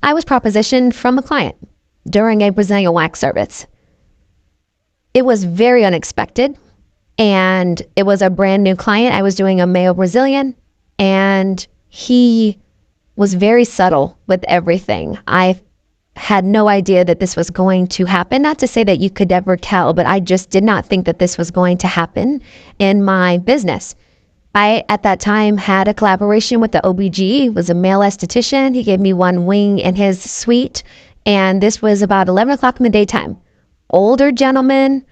I was propositioned from a client during a Brazilian wax service. It was very unexpected, and it was a brand new client. I was doing a male Brazilian, and he was very subtle with everything. I had no idea that this was going to happen. Not to say that you could ever tell, but I just did not think that this was going to happen in my business. I, at that time, had a collaboration with the OBG, was a male esthetician. He gave me one wing in his suite, and this was about 11 o'clock in the daytime. Older gentleman.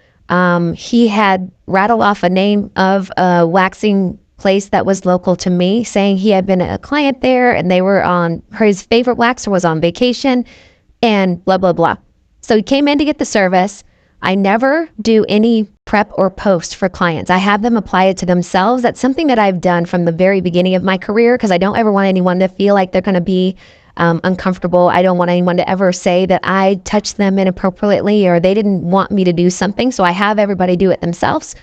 He had rattled off a name of a waxing place that was local to me, saying he had been a client there and they were on, his favorite waxer was on vacation and blah, blah, blah. So he came in to get the service. I never do any prep or post for clients. I have them apply it to themselves. That's something that I've done from the very beginning of my career because I don't ever want anyone to feel like they're going to be uncomfortable. I don't want anyone to ever say that I touched them inappropriately or they didn't want me to do something. So I have everybody do it themselves.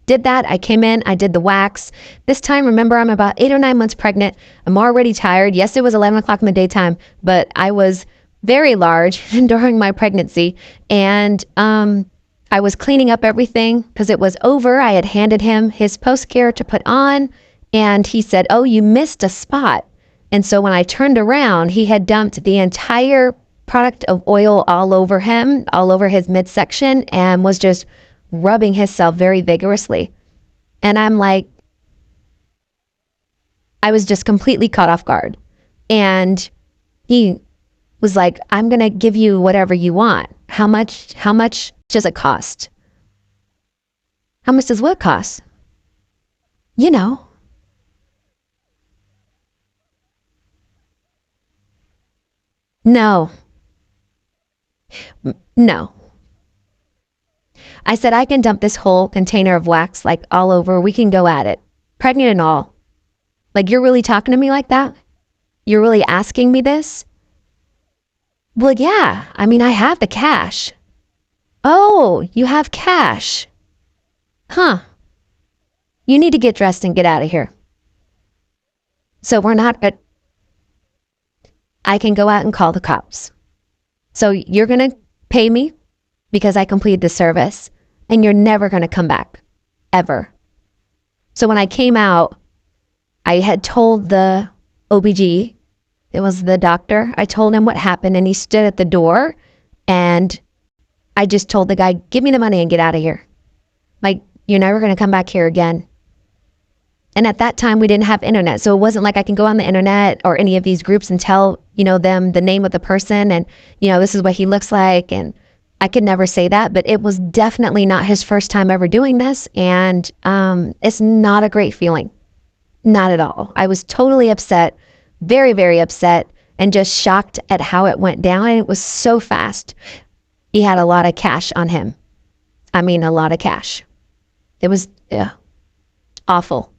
Did that. I came in, I did the wax. This time, remember, I'm about 8 or 9 months pregnant. I'm already tired. Yes, it was 11 o'clock in the daytime, but I was very large during my pregnancy. And I was cleaning up everything because it was over. I had handed him his post-care to put on. And he said, "Oh, you missed a spot." And so when I turned around, he had dumped the entire product of oil all over him, all over his midsection, and was just rubbing himself very vigorously. And I'm like, I was just completely caught off guard. And he was like, "I'm going to give you whatever you want. How much does it cost?" "How much does what cost?" "You know." No. No. I said, "I can dump this whole container of wax like all over. We can go at it. Pregnant and all. Like, you're really talking to me like that? You're really asking me this?" "Well, yeah. I mean, I have the cash." "Oh, you have cash. Huh. You need to get dressed and get out of here." So we're not, I can go out and call the cops. So you're going to pay me because I completed the service, and you're never going to come back, ever. So when I came out, I had told the OBG, it was the doctor, I told him what happened, and he stood at the door, and I just told the guy, "Give me the money and get out of here. Like, you're never going to come back here again." And at that time, we didn't have internet. So it wasn't like I can go on the internet or any of these groups and tell, them the name of the person and, this is what he looks like. And I could never say that, but it was definitely not his first time ever doing this. And it's not a great feeling. Not at all. I was totally upset, very, very upset, and just shocked at how it went down. And it was so fast. He had a lot of cash on him. I mean, a lot of cash. It was awful.